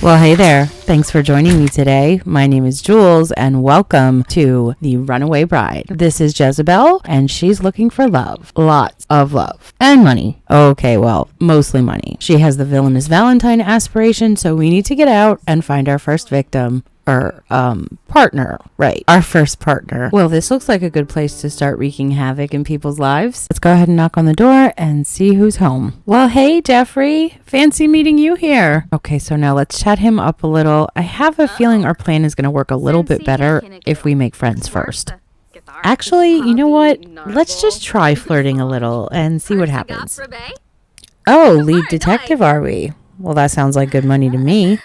Well, hey there. Thanks for joining me today. My name is Jules, and welcome to The Runaway Bride. This is Jezebel, and she's looking for love. Lots of love. And money. Okay, well, mostly money. She has the Villainous Valentine aspiration, so we need to get out and find our first victim. Partner. Right. Our first partner. Well, this looks like a good place to start wreaking havoc in people's lives. Let's go ahead and knock on the door and see who's home. Well, hey, Geoffrey. Fancy meeting you here. Okay, so now let's chat him up a little. I have a feeling our plan is going to work a little bit better if we make friends first. Actually, you know what? Let's just try flirting a little and see what happens. Oh, lead detective, are we? Well, that sounds like good money to me.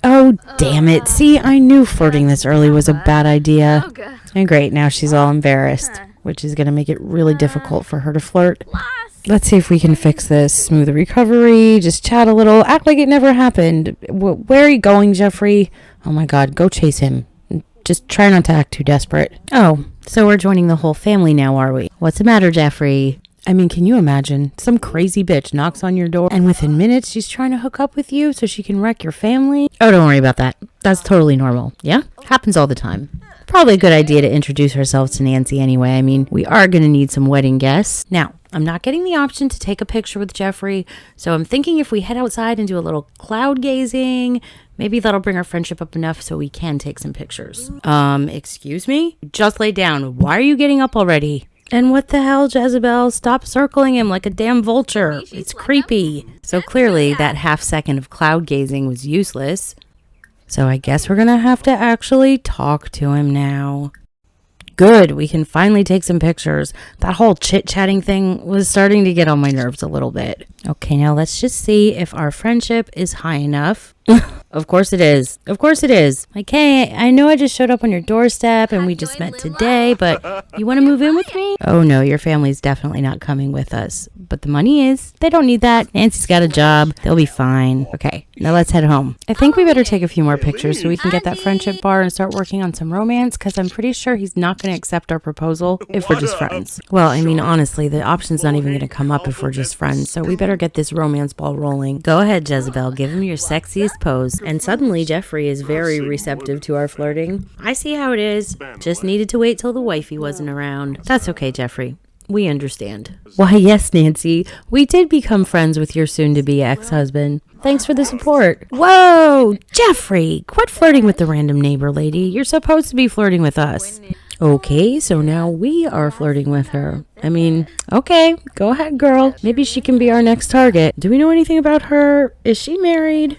Oh, damn it. See, I knew flirting this early was a bad idea. And great, now she's all embarrassed, which is going to make it really difficult for her to flirt. Let's see if we can fix this. Smooth the recovery, just chat a little, act like it never happened. Where are you going, Geoffrey? Oh my god, go chase him. Just try not to act too desperate. Oh, so we're joining the whole family now, are we? What's the matter, Geoffrey? I mean, can you imagine? Some crazy bitch knocks on your door and within minutes she's trying to hook up with you so she can wreck your family? Oh, don't worry about that. That's totally normal. Yeah? Happens all the time. Probably a good idea to introduce ourselves to Nancy anyway. I mean, we are going to need some wedding guests. Now, I'm not getting the option to take a picture with Geoffrey, so I'm thinking if we head outside and do a little cloud gazing, maybe that'll bring our friendship up enough so we can take some pictures. Excuse me? Just lay down. Why are you getting up already? And what the hell, Jezebel? Stop circling him like a damn vulture. It's creepy. So clearly that half second of cloud gazing was useless. So I guess we're gonna have to actually talk to him now. Good, we can finally take some pictures. That whole chit-chatting thing was starting to get on my nerves a little bit. Okay, now let's just see if our friendship is high enough. Of course it is. Of course it is. Like, hey, I know I just showed up on your doorstep and we just met today, but you want to move in with me? Oh no, your family's definitely not coming with us. But the money is. They don't need that. Nancy's got a job. They'll be fine. Okay, now let's head home. I think we better take a few more pictures so we can get that friendship bar and start working on some romance, because I'm pretty sure he's not going to accept our proposal if we're just friends. Well, I mean, honestly, the option's not even going to come up if we're just friends, so we better get this romance ball rolling. Go ahead, Jezebel. Give him your sexiest pose. And suddenly, Geoffrey is very receptive to our flirting. I see how it is. Just needed to wait till the wifey wasn't around. That's okay, Geoffrey. We understand. Why, yes, Nancy. We did become friends with your soon-to-be ex-husband. Thanks for the support. Whoa! Geoffrey! Quit flirting with the random neighbor lady. You're supposed to be flirting with us. Okay, so now we are flirting with her. I mean, okay, go ahead, girl. Maybe she can be our next target. Do we know anything about her? Is she married?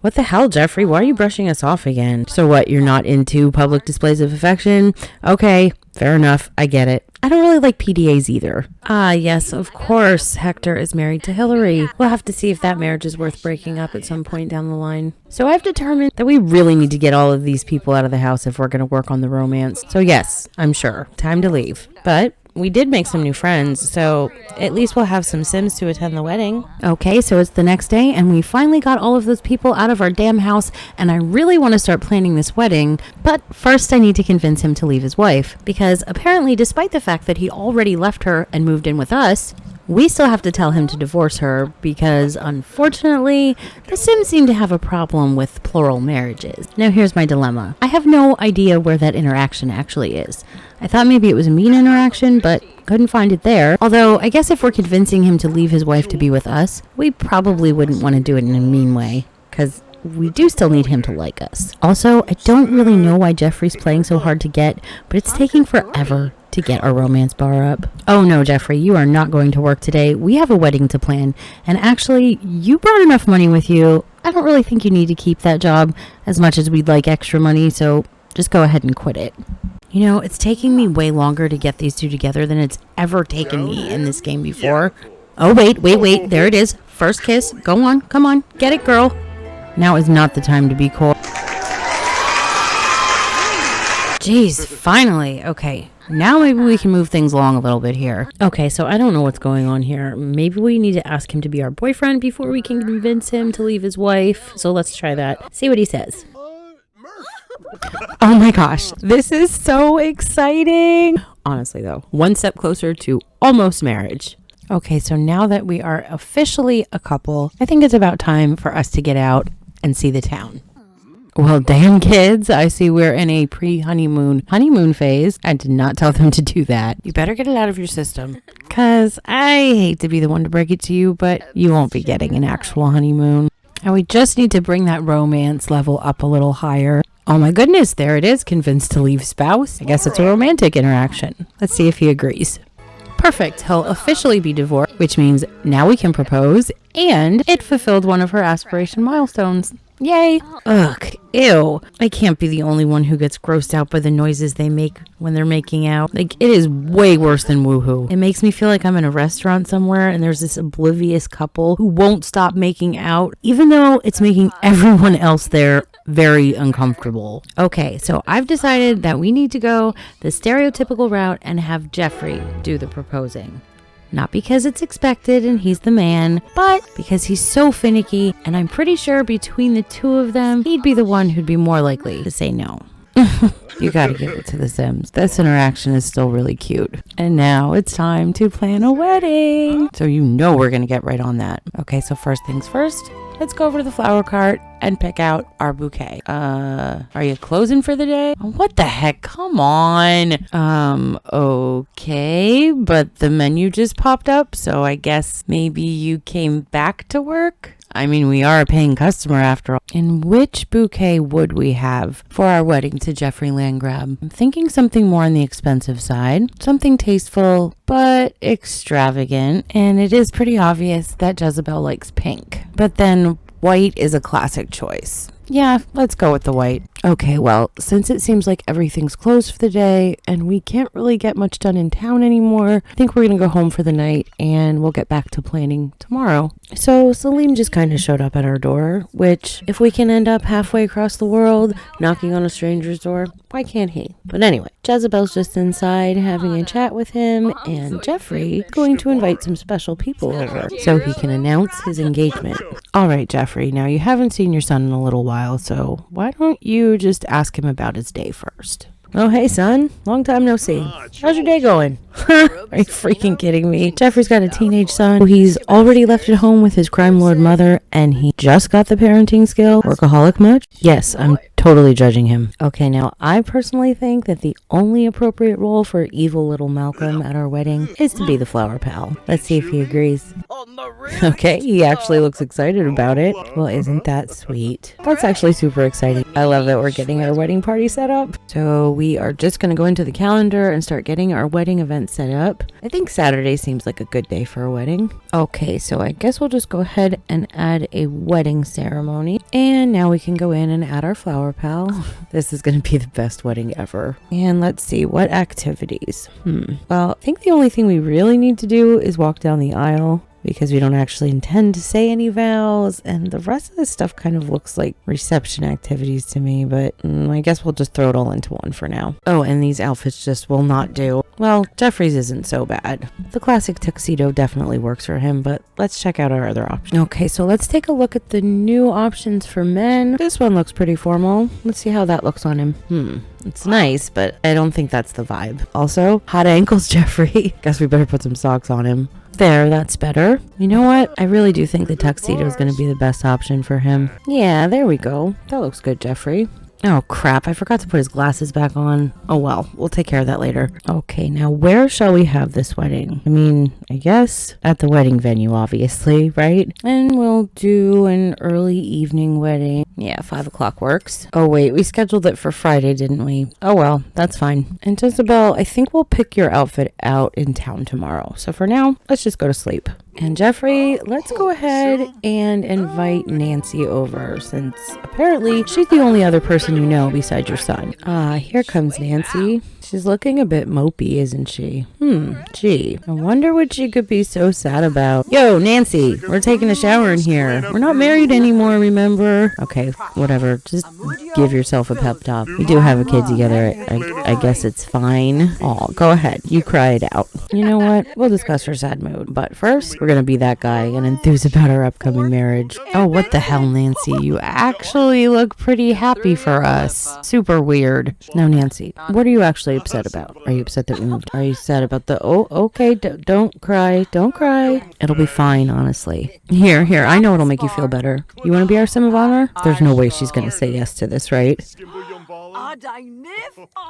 What the hell, Geoffrey? Why are you brushing us off again? So what, you're not into public displays of affection? Okay, fair enough. I get it. I don't really like PDAs either. Ah, yes, of course. Hector is married to Hillary. We'll have to see if that marriage is worth breaking up at some point down the line. So I've determined that we really need to get all of these people out of the house if we're going to work on the romance. So yes, I'm sure. Time to leave. But we did make some new friends, so at least we'll have some Sims to attend the wedding. Okay, so it's the next day, and we finally got all of those people out of our damn house, and I really want to start planning this wedding, but first I need to convince him to leave his wife, because apparently, despite the fact that he already left her and moved in with us, we still have to tell him to divorce her because, unfortunately, the Sims seem to have a problem with plural marriages. Now here's my dilemma. I have no idea where that interaction actually is. I thought maybe it was a mean interaction, but couldn't find it there. Although, I guess if we're convincing him to leave his wife to be with us, we probably wouldn't want to do it in a mean way, because we do still need him to like us. Also, I don't really know why Geoffrey's playing so hard to get, but it's taking forever to get our romance bar up. Oh no, Geoffrey, you are not going to work today. We have a wedding to plan, and actually, you brought enough money with you. I don't really think you need to keep that job as much as we'd like extra money, so just go ahead and quit it. You know, it's taking me way longer to get these two together than it's ever taken me in this game before. Oh, wait, there it is. First kiss. Go on, come on, get it, girl. Now is not the time to be coy. Jeez, finally. Okay, now maybe we can move things along a little bit here. Okay, so I don't know what's going on here. Maybe we need to ask him to be our boyfriend before we can convince him to leave his wife. So let's try that. See what he says. Oh my gosh, this is so exciting. Honestly though, one step closer to almost marriage. Okay, so now that we are officially a couple, I think it's about time for us to get out and see the town. Well, damn kids, I see we're in a honeymoon phase. I did not tell them to do that. You better get it out of your system. Because I hate to be the one to break it to you, but you won't be getting an actual honeymoon. And we just need to bring that romance level up a little higher. Oh my goodness, there it is, convinced to leave spouse. I guess it's a romantic interaction. Let's see if he agrees. Perfect, he'll officially be divorced, which means now we can propose, and it fulfilled one of her aspiration milestones. Yay! Ugh, ew. I can't be the only one who gets grossed out by the noises they make when they're making out. Like, it is way worse than woohoo. It makes me feel like I'm in a restaurant somewhere and there's this oblivious couple who won't stop making out, even though it's making everyone else there very uncomfortable. Okay, so I've decided that we need to go the stereotypical route and have Geoffrey do the proposing. Not because it's expected and he's the man, but because he's so finicky, and I'm pretty sure between the two of them, he'd be the one who'd be more likely to say no. You gotta give it to the Sims. This interaction is still really cute. And now it's time to plan a wedding. So you know we're gonna get right on that. Okay, so first things first, let's go over to the flower cart and pick out our bouquet. Are you closing for the day? What the heck? Come on. Okay, but the menu just popped up, so I guess maybe you came back to work? I mean, we are a paying customer after all. And which bouquet would we have for our wedding to Geoffrey Landgraab? I'm thinking something more on the expensive side. Something tasteful, but extravagant. And it is pretty obvious that Jezebel likes pink. But then white is a classic choice. Yeah, let's go with the white. Okay, well, since it seems like everything's closed for the day and we can't really get much done in town anymore, I think we're going to go home for the night and we'll get back to planning tomorrow. So Salim just kind of showed up at our door, which if we can end up halfway across the world knocking on a stranger's door, why can't he? But anyway, Jezebel's just inside having a chat with him, and Geoffrey is going to invite some special people over so he can announce his engagement. All right, Geoffrey, now you haven't seen your son in a little while, so why don't you just ask him about his day first? Oh, hey, son. Long time no see. How's your day going? Are you freaking kidding me? Geoffrey's got a teenage son. He's already left at home with his crime lord mother, and he just got the parenting skill. Workaholic much? Yes, I'm totally judging him. Okay, now, I personally think that the only appropriate role for evil little Malcolm at our wedding is to be the flower pal. Let's see if he agrees. Okay, he actually looks excited about it. Well, isn't that sweet? That's actually super exciting. I love that we're getting our wedding party set up. So we are just going to go into the calendar and start getting our wedding event set up. I think Saturday seems like a good day for a wedding. Okay, so I guess we'll just go ahead and add a wedding ceremony. And now we can go in and add our flower pal. This is going to be the best wedding ever. And let's see, what activities? Well, I think the only thing we really need to do is walk down the aisle, because we don't actually intend to say any vows, and the rest of this stuff kind of looks like reception activities to me, but I guess we'll just throw it all into one for now. Oh, and these outfits just will not do. Well, Geoffrey's isn't so bad. The classic tuxedo definitely works for him, but let's check out our other options. Okay, so let's take a look at the new options for men. This one looks pretty formal. Let's see how that looks on him. It's nice, but I don't think that's the vibe. Also, hot ankles, Geoffrey. Guess we better put some socks on him. There, that's better. You know what? I really do think the tuxedo is going to be the best option for him. Yeah, there we go. That looks good, Geoffrey. Oh, crap. I forgot to put his glasses back on. Oh, well. We'll take care of that later. Okay, now where shall we have this wedding? I mean, I guess at the wedding venue, obviously, right? And we'll do an early evening wedding. Yeah, 5 o'clock works. Oh, wait. We scheduled it for Friday, didn't we? Oh, well. That's fine. And Jezebel, I think we'll pick your outfit out in town tomorrow. So for now, let's just go to sleep. And Geoffrey, let's go ahead and invite Nancy over, since apparently she's the only other person you know besides your son. Here comes Nancy. She's looking a bit mopey, isn't she? Gee, I wonder what she could be so sad about. Yo, Nancy, we're taking a shower in here. We're not married anymore, remember? Okay, whatever. Just give yourself a pep talk. We do have a kid together. I guess it's fine. Aw, go ahead. You cry it out. You know what? We'll discuss her sad mood. But first, We're going to be that guy and enthuse about our upcoming marriage. Oh, what the hell, Nancy? You actually look pretty happy for us. Super weird. Now, Nancy, what are you actually upset about? Are you upset that we moved? Are you sad about the... Oh, okay, don't cry. Don't cry. It'll be fine, honestly. Here, I know it'll make you feel better. You want to be our sim of honor? There's no way she's going to say yes to this, right?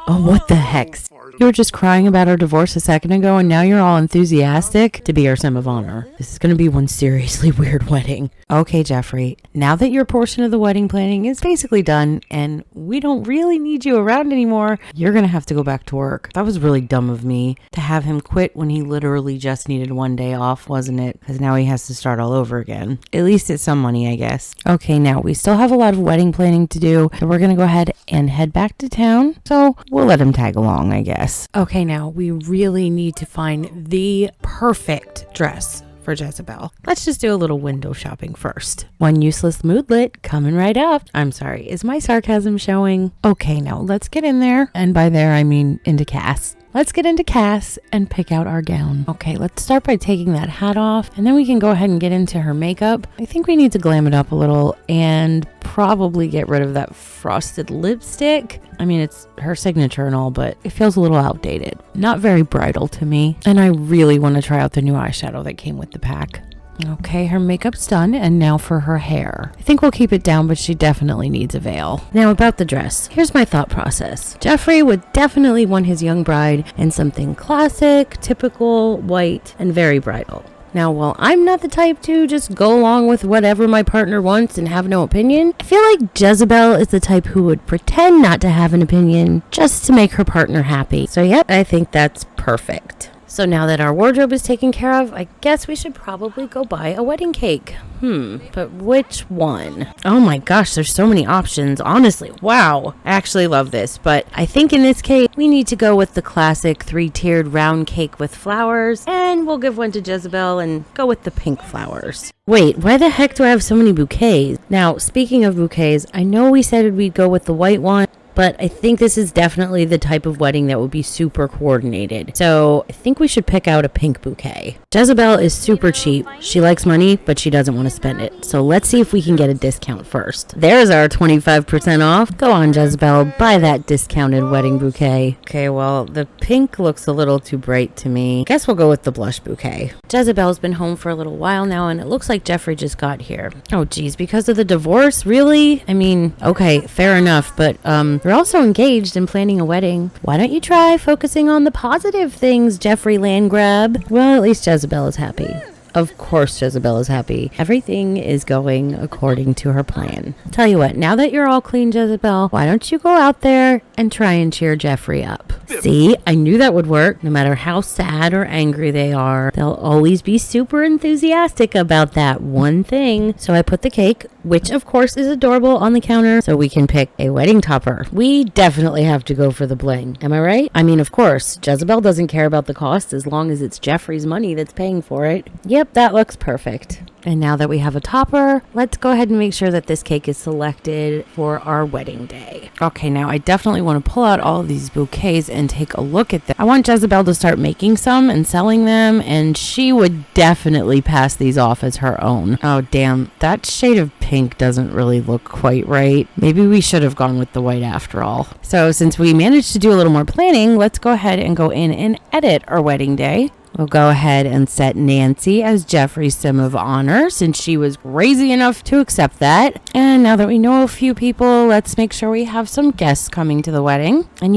Oh, what the heck? You were just crying about our divorce a second ago, and now you're all enthusiastic to be our sim of honor. This is going to be one seriously weird wedding. Okay, Geoffrey, now that your portion of the wedding planning is basically done, and we don't really need you around anymore, you're going to have to go back to work. That was really dumb of me to have him quit when he literally just needed one day off, wasn't it? Because now he has to start all over again. At least it's some money, I guess. Okay, now we still have a lot of wedding planning to do, so we're going to go ahead and head back to town. So we'll let him tag along, I guess. Okay, now we really need to find the perfect dress for Jezebel. Let's just do a little window shopping first. One useless moodlet coming right up. I'm sorry, is my sarcasm showing? Okay, now let's get in there. And by there, I mean into Cass. Let's get into Cass and pick out our gown. Okay, let's start by taking that hat off, and then we can go ahead and get into her makeup. I think we need to glam it up a little and probably get rid of that frosted lipstick. I mean, it's her signature and all, but it feels a little outdated. Not very bridal to me. And I really want to try out the new eyeshadow that came with the pack. Okay, her makeup's done, and now for her hair. I think we'll keep it down, but she definitely needs a veil. Now about the dress. Here's my thought process. Geoffrey would definitely want his young bride in something classic, typical, white, and very bridal. Now, while I'm not the type to just go along with whatever my partner wants and have no opinion, I feel like Jezebel is the type who would pretend not to have an opinion just to make her partner happy. So yep, I think that's perfect. So now that our wardrobe is taken care of, I guess we should probably go buy a wedding cake. But which one? Oh my gosh, there's so many options. Honestly, wow. I actually love this, but I think in this case, we need to go with the classic 3-tiered round cake with flowers, and we'll give one to Jezebel and go with the pink flowers. Wait, why the heck do I have so many bouquets? Now, speaking of bouquets, I know we said we'd go with the white one, but I think this is definitely the type of wedding that would be super coordinated. So I think we should pick out a pink bouquet. Jezebel is super cheap. She likes money, but she doesn't want to spend it. So let's see if we can get a discount first. There's our 25% off. Go on, Jezebel, buy that discounted wedding bouquet. Okay, well, the pink looks a little too bright to me. Guess we'll go with the blush bouquet. Jezebel's been home for a little while now, and it looks like Geoffrey just got here. Oh, geez, because of the divorce? Really? I mean, okay, fair enough, but, you're also engaged in planning a wedding. Why don't you try focusing on the positive things, Geoffrey Landgraab? Well, at least Jezebel is happy. Of course Jezebel is happy. Everything is going according to her plan. Tell you what, now that you're all clean, Jezebel, why don't you go out there and try and cheer Geoffrey up? See, I knew that would work. No matter how sad or angry they are, they'll always be super enthusiastic about that one thing. So I put the cake, which of course is adorable, on the counter so we can pick a wedding topper. We definitely have to go for the bling. Am I right? I mean, of course, Jezebel doesn't care about the cost as long as it's Geoffrey's money that's paying for it. Yep, that looks perfect. And now that we have a topper, let's go ahead and make sure that this cake is selected for our wedding day. Okay, now I definitely want to pull out all of these bouquets and take a look at them. I want Jezebel to start making some and selling them, and she would definitely pass these off as her own. Oh, damn, that shade of pink doesn't really look quite right. Maybe we should have gone with the white after all. So since we managed to do a little more planning, let's go ahead and go in and edit our wedding day. We'll go ahead and set Nancy as Geoffrey's sim of honor since she was crazy enough to accept that. And now that we know a few people, let's make sure we have some guests coming to the wedding. And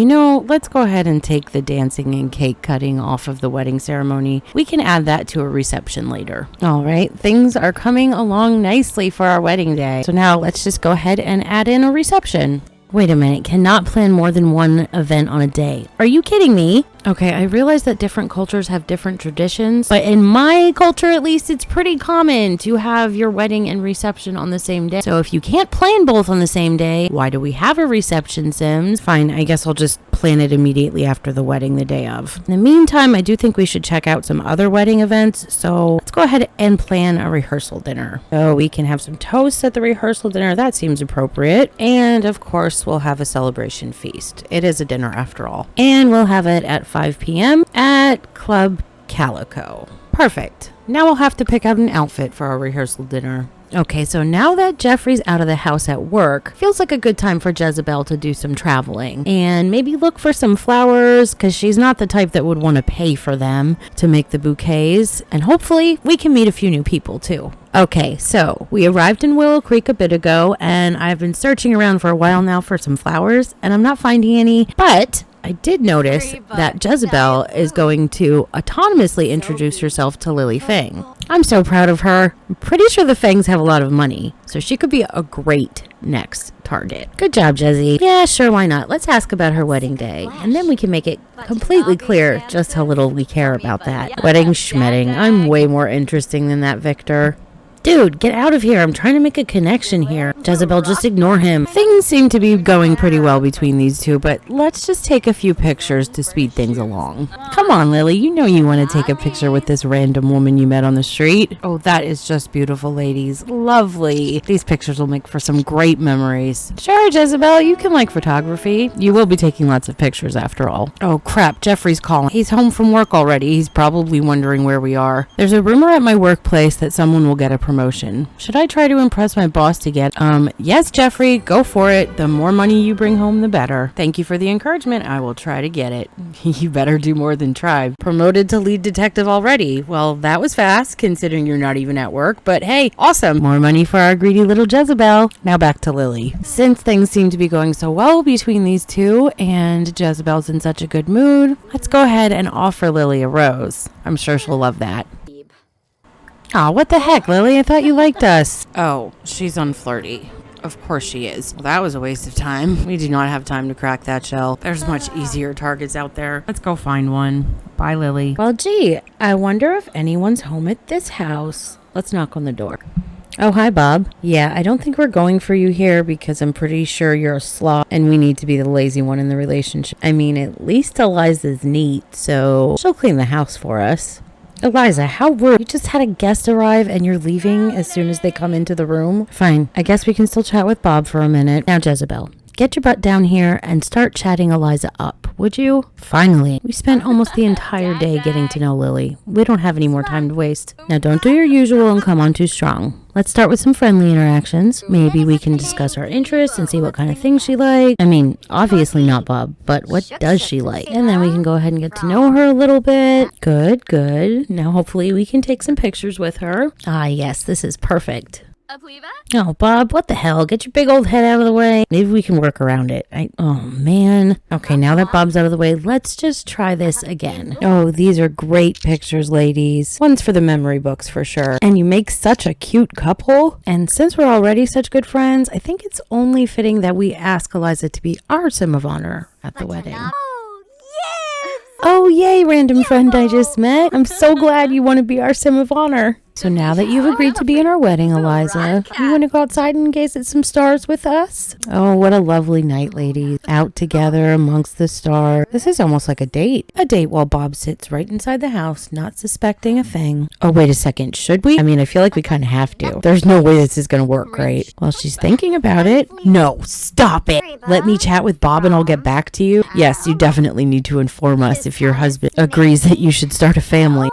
let's go ahead and take the dancing and cake cutting off of the wedding ceremony. We can add that to a reception later. All right, things are coming along nicely for our wedding day. So now let's just go ahead and add in a reception. Wait a minute, cannot plan more than one event on a day. Are you kidding me? Okay, I realize that different cultures have different traditions, but in my culture at least, it's pretty common to have your wedding and reception on the same day. So if you can't plan both on the same day, why do we have a reception, Sims? Fine, I guess I'll just plan it immediately after the wedding the day of. In the meantime, I do think we should check out some other wedding events, so let's go ahead and plan a rehearsal dinner. So we can have some toasts at the rehearsal dinner, that seems appropriate. And of course, we'll have a celebration feast. It is a dinner after all. And we'll have it at 5 p.m. at Club Calico. Perfect. Now we'll have to pick out an outfit for our rehearsal dinner. Okay, so now that Geoffrey's out of the house at work, feels like a good time for Jezebel to do some traveling and maybe look for some flowers, because she's not the type that would want to pay for them to make the bouquets, and hopefully we can meet a few new people too. Okay, so we arrived in Willow Creek a bit ago, and I've been searching around for a while now for some flowers, and I'm not finding any, but I did notice that Jezebel is going to autonomously introduce herself to Lily Fang. I'm so proud of her. I'm pretty sure the Fangs have a lot of money, so she could be a great next target. Good job, Jezzy. Yeah, sure, why not? Let's ask about her wedding day, and then we can make it completely clear just how little we care about that. Wedding schmedding. I'm way more interesting than that, Victor. Dude, get out of here. I'm trying to make a connection here. Jezebel, just ignore him. Things seem to be going pretty well between these two, but let's just take a few pictures to speed things along. Come on, Lily. You know you want to take a picture with this random woman you met on the street. Oh, that is just beautiful, ladies. Lovely. These pictures will make for some great memories. Sure, Jezebel, you can like photography. You will be taking lots of pictures after all. Oh, crap. Jeffrey's calling. He's home from work already. He's probably wondering where we are. There's a rumor at my workplace that someone will get a promotion. Should I try to impress my boss to get, yes, Jeffrey, go for it. The more money you bring home, the better. Thank you for the encouragement. I will try to get it. You better do more than try. Promoted to lead detective already. Well, that was fast, considering you're not even at work, but hey, awesome. More money for our greedy little Jezebel. Now back to Lily. Since things seem to be going so well between these two, and Jezebel's in such a good mood, let's go ahead and offer Lily a rose. I'm sure she'll love that. Aw, what the heck, Lily? I thought you liked us. Oh, she's unflirty. Of course she is. Well, that was a waste of time. We do not have time to crack that shell. There's much easier targets out there. Let's go find one. Bye, Lily. Well, gee, I wonder if anyone's home at this house. Let's knock on the door. Oh, hi, Bob. Yeah, I don't think we're going for you here because I'm pretty sure you're a sloth and we need to be the lazy one in the relationship. I mean, at least Eliza's neat, so she'll clean the house for us. Eliza, how rude. You just had a guest arrive and you're leaving as soon as they come into the room? Fine. I guess we can still chat with Bob for a minute. Now, Jezebel, get your butt down here and start chatting Eliza up, would you? Finally. We spent almost the entire day getting to know Lily. We don't have any more time to waste. Now, don't do your usual and come on too strong. Let's start with some friendly interactions. Maybe we can discuss our interests and see what kind of things she likes. I mean, obviously not Bob, but what does she like? And then we can go ahead and get to know her a little bit. Good, good. Now hopefully we can take some pictures with her. Ah, yes, this is perfect. Oh, Bob, what the hell? Get your big old head out of the way. Maybe we can work around it. Oh, man. Okay, now that Bob's out of the way, let's just try this again. Oh, these are great pictures, ladies. One's for the memory books for sure. And you make such a cute couple. And since we're already such good friends, I think it's only fitting that we ask Eliza to be our sim of honor at the wedding. Oh, yay, random friend I just met. I'm so glad you want to be our sim of honor. So now that you've agreed to be in our wedding, Eliza, you want to go outside and gaze at some stars with us? Oh, what a lovely night, ladies. Out together amongst the stars. This is almost like a date. A date while Bob sits right inside the house, not suspecting a thing. Oh, wait a second. Should we? I mean, I feel like we kind of have to. There's no way this is going to work, right? Well, she's thinking about it. No, stop it. Let me chat with Bob and I'll get back to you. Yes, you definitely need to inform us if your husband agrees that you should start a family.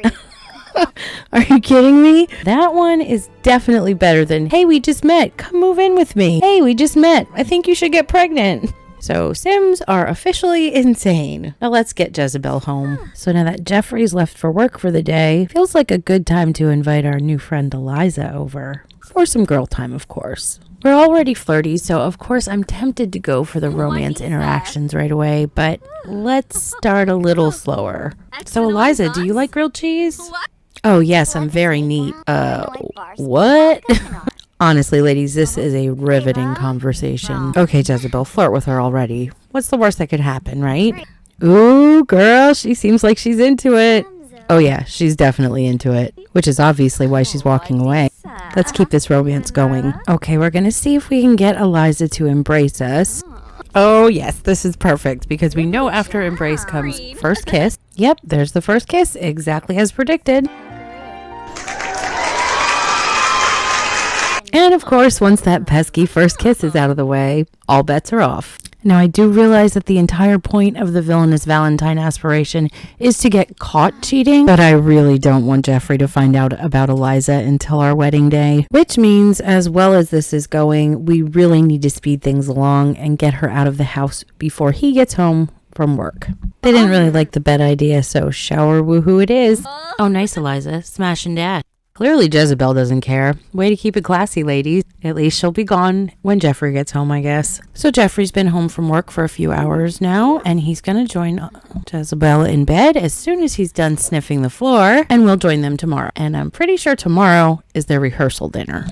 Are you kidding me? That one is definitely better than, hey, we just met. Come move in with me. Hey, we just met. I think you should get pregnant. So Sims are officially insane. Now let's get Jezebel home. So now that Jeffrey's left for work for the day, feels like a good time to invite our new friend Eliza over. For some girl time, of course. We're already flirty, so of course I'm tempted to go for the romance interactions right away, but let's start a little slower. So Eliza, do you like grilled cheese? Oh yes, I'm very neat. What? Honestly, ladies, this is a riveting conversation. Okay, Jezebel, flirt with her already. What's the worst that could happen, right? Ooh, girl, she seems like she's into it. Oh yeah, she's definitely into it, which is obviously why she's walking away. Let's keep this romance going. Okay, we're gonna see if we can get Eliza to embrace us. Oh yes, this is perfect because we know after embrace comes first kiss. Yep, there's the first kiss, exactly as predicted. And of course, once that pesky first kiss is out of the way, all bets are off. Now, I do realize that the entire point of the Villainous Valentine aspiration is to get caught cheating, but I really don't want Geoffrey to find out about Eliza until our wedding day, which means, as well as this is going, we really need to speed things along and get her out of the house before he gets home from work. They didn't really like the bed idea, so shower woohoo it is. Oh, nice, Eliza. Smash and dash. Clearly Jezebel doesn't care. Way to keep it classy, ladies. At least she'll be gone when Geoffrey gets home, I guess. So Geoffrey's been home from work for a few hours now, and he's gonna join Jezebel in bed as soon as he's done sniffing the floor, and we'll join them tomorrow. And I'm pretty sure tomorrow is their rehearsal dinner.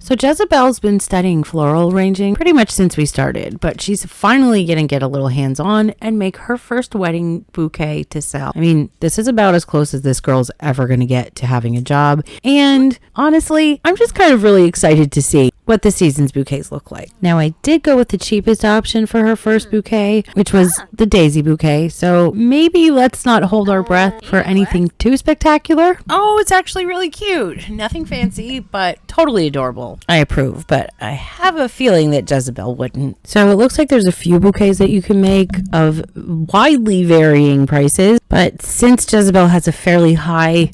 So Jezebel's been studying floral arranging pretty much since we started, but she's finally going to get a little hands-on and make her first wedding bouquet to sell. I mean, this is about as close as this girl's ever going to get to having a job. And honestly, I'm just kind of really excited to see what the season's bouquets look like. Now, I did go with the cheapest option for her first bouquet, which was the daisy bouquet. So maybe let's not hold our breath for anything too spectacular. Oh, it's actually really cute. Nothing fancy, but totally adorable. I approve, but I have a feeling that Jezebel wouldn't. So it looks like there's a few bouquets that you can make of widely varying prices, but since Jezebel has a fairly high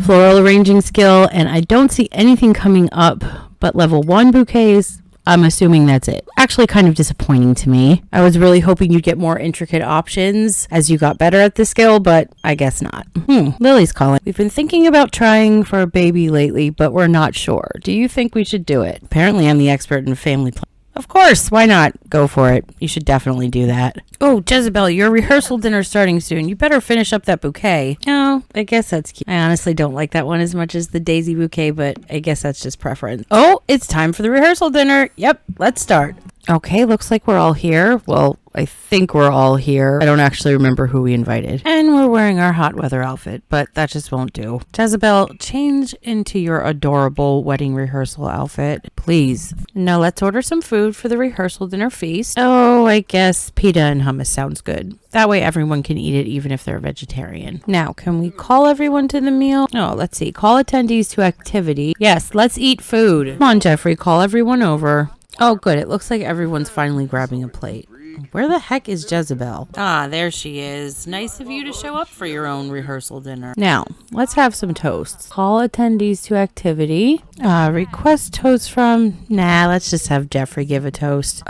floral arranging skill, and I don't see anything coming up but level 1 bouquets, I'm assuming that's it. Actually kind of disappointing to me. I was really hoping you'd get more intricate options as you got better at the skill, but I guess not. Lily's calling. We've been thinking about trying for a baby lately, but we're not sure. Do you think we should do it? Apparently I'm the expert in family planning. Of course, why not? Go for it. You should definitely do that. Oh, Jezebel, your rehearsal dinner's starting soon. You better finish up that bouquet. Oh, I guess that's cute. I honestly don't like that one as much as the daisy bouquet, but I guess that's just preference. Oh, it's time for the rehearsal dinner. Yep, let's start. Okay, looks like we're all here. Well, I think we're all here. I don't actually remember who we invited. And we're wearing our hot weather outfit, but that just won't do. Jezebel, change into your adorable wedding rehearsal outfit, please. Now let's order some food for the rehearsal dinner feast. Oh, I guess pita and hummus sounds good. That way everyone can eat it even if they're vegetarian. Now, can we call everyone to the meal? Oh, let's see. Call attendees to activity. Yes, let's eat food. Come on, Geoffrey, call everyone over. Oh, good. It looks like everyone's finally grabbing a plate. Where the heck is Jezebel? Ah, there she is. Nice of you to show up for your own rehearsal dinner. Now, let's have some toasts. Call attendees to activity. Request toast from... Nah, let's just have Geoffrey give a toast.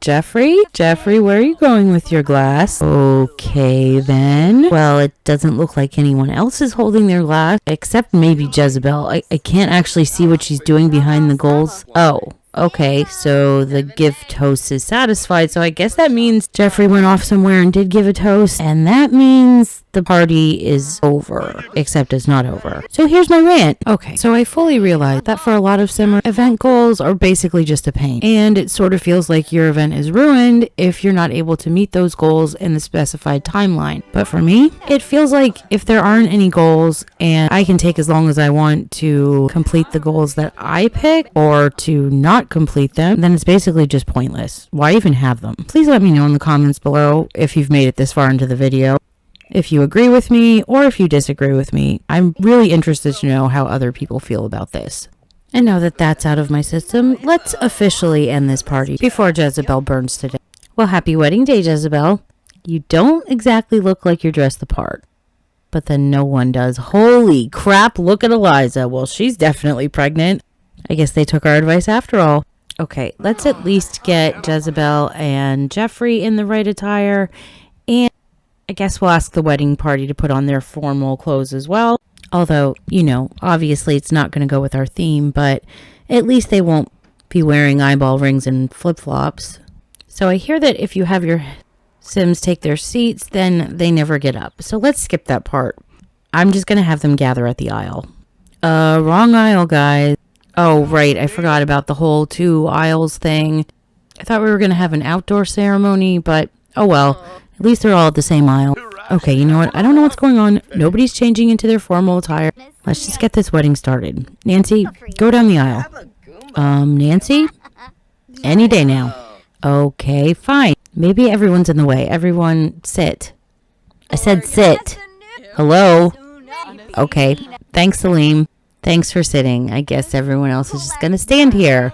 Jeffrey? Jeffrey, where are you going with your glass? Okay, then. Well, it doesn't look like anyone else is holding their glass, except maybe Jezebel. I can't actually see what she's doing behind the goals. Oh. Okay, so the give toast is satisfied, so I guess that means Geoffrey went off somewhere and did give a toast, and that means the party is over, except it's not over. So here's my rant. Okay, so I fully realize that for a lot of summer, event goals are basically just a pain, and it sort of feels like your event is ruined if you're not able to meet those goals in the specified timeline. But for me, it feels like if there aren't any goals and I can take as long as I want to complete the goals that I pick or to not complete them, then it's basically just pointless. Why even have them? Please let me know in the comments below if you've made it this far into the video. If you agree with me or if you disagree with me. I'm really interested to know how other people feel about this. And now that that's out of my system, let's officially end this party before Jezebel burns to death. Well, happy wedding day, Jezebel. You don't exactly look like you're dressed the part. But then no one does. Holy crap, look at Eliza. Well, she's definitely pregnant. I guess they took our advice after all. Okay, let's at least get Jezebel and Geoffrey in the right attire. And I guess we'll ask the wedding party to put on their formal clothes as well. Although, you know, obviously it's not going to go with our theme, but at least they won't be wearing eyeball rings and flip-flops. So I hear that if you have your Sims take their seats, then they never get up. So let's skip that part. I'm just going to have them gather at the aisle. Wrong aisle, guys. Oh, right. I forgot about the whole 2 aisles thing. I thought we were going to have an outdoor ceremony, but oh well. At least they're all at the same aisle. Okay, you know what? I don't know what's going on. Nobody's changing into their formal attire. Let's just get this wedding started. Nancy, go down the aisle. Nancy? Any day now. Okay, fine. Maybe everyone's in the way. Everyone sit. I said sit. Hello? Okay. Thanks, Salim. Thanks for sitting. I guess everyone else is just going to stand here.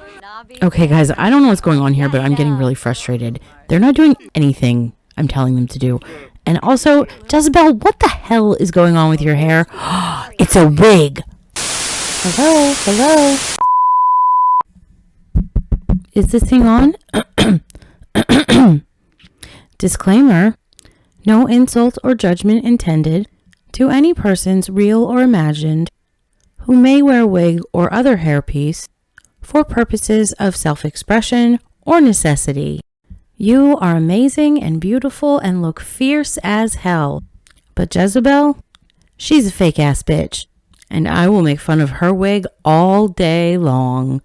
Okay, guys, I don't know what's going on here, but I'm getting really frustrated. They're not doing anything I'm telling them to do. And also, Jezebel, what the hell is going on with your hair? It's a wig. Hello? Hello? Is this thing on? Disclaimer. No insult or judgment intended to any persons, real or imagined, who may wear a wig or other hairpiece for purposes of self-expression or necessity. You are amazing and beautiful and look fierce as hell. But Jezebel, she's a fake-ass bitch, and I will make fun of her wig all day long.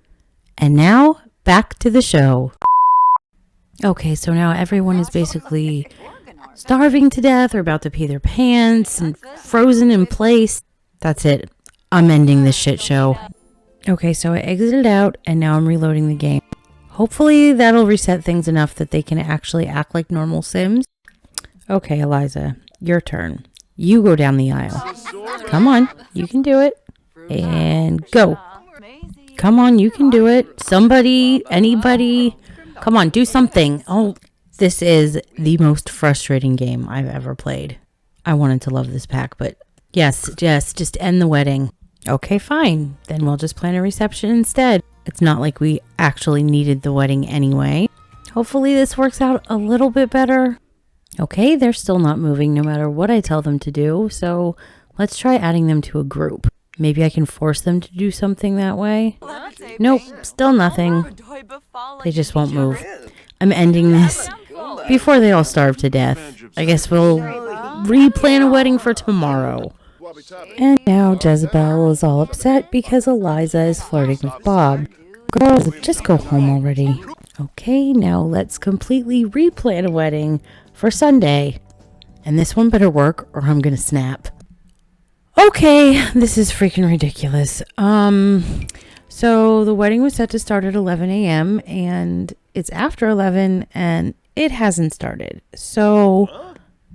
And now, back to the show. Okay, so now everyone is basically starving to death or about to pee their pants and frozen in place. That's it. I'm ending this shit show. Okay, so I exited out and now I'm reloading the game. Hopefully that'll reset things enough that they can actually act like normal Sims. Okay, Eliza, your turn. You go down the aisle. Come on, you can do it. And go. Come on, you can do it. Somebody, anybody. Come on, do something. Oh, this is the most frustrating game I've ever played. I wanted to love this pack, but yes, just end the wedding. Okay, fine. Then we'll just plan a reception instead. It's not like we actually needed the wedding anyway. Hopefully this works out a little bit better. Okay, they're still not moving no matter what I tell them to do, so let's try adding them to a group. Maybe I can force them to do something that way. Nope, still nothing. They just won't move. I'm ending this before they all starve to death. I guess we'll replan a wedding for tomorrow. And now Jezebel is all upset because Eliza is flirting with Bob. Girls, just go home already. Okay, now let's completely replan a wedding for Sunday. And this one better work or I'm gonna snap. Okay, this is freaking ridiculous. So the wedding was set to start at 11 a.m. and it's after 11 and it hasn't started. So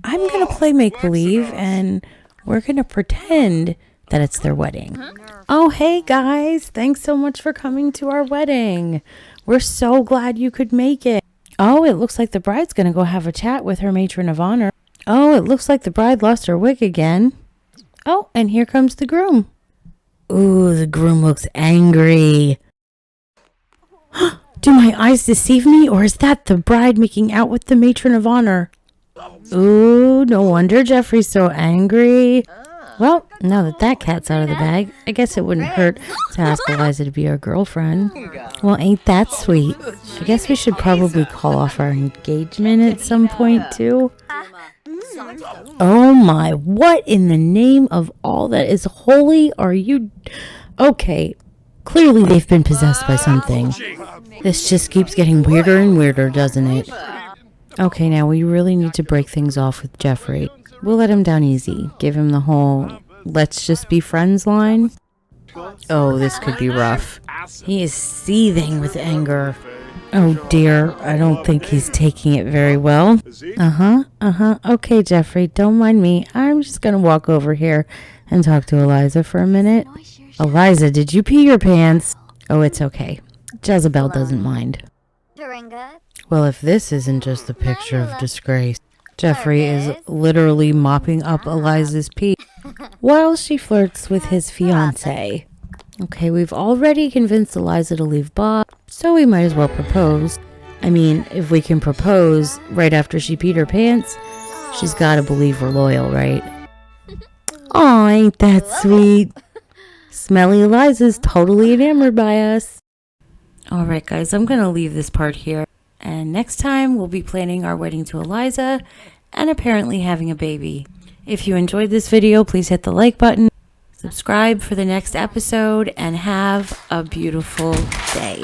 I'm gonna play make-believe and we're gonna pretend that it's their wedding. Oh, hey guys, thanks so much for coming to our wedding. We're so glad you could make it. Oh, it looks like the bride's gonna go have a chat with her matron of honor. Oh, it looks like the bride lost her wig again. Oh, and here comes the groom. Ooh, the groom looks angry. Do my eyes deceive me, or is that the bride making out with the matron of honor? Ooh, no wonder Geoffrey's so angry. Well, now that that cat's out of the bag, I guess it wouldn't hurt to ask Eliza to be our girlfriend. Well, ain't that sweet? I guess we should probably call off our engagement at some point, too. Oh my, what in the name of all that is holy are you? Okay, clearly they've been possessed by something. This just keeps getting weirder and weirder, doesn't it? Okay, now we really need to break things off with Geoffrey. We'll let him down easy. Give him the whole, let's just be friends line. Oh, this could be rough. He is seething with anger. Oh dear, I don't think he's taking it very well. Okay, Geoffrey, don't mind me. I'm just gonna walk over here and talk to Eliza for a minute. Eliza, did you pee your pants? Oh, it's okay. Jezebel doesn't mind. Well, if this isn't just a picture of disgrace. Geoffrey is literally mopping up Eliza's pee while she flirts with his fiancé. Okay, we've already convinced Eliza to leave Bob, so we might as well propose. I mean, if we can propose right after she peed her pants, she's gotta believe we're loyal, right? Aw, ain't that sweet? Smelly Eliza's totally enamored by us. Alright guys, I'm gonna leave this part here. And next time, we'll be planning our wedding to Eliza and apparently having a baby. If you enjoyed this video, please hit the like button, subscribe for the next episode, and have a beautiful day.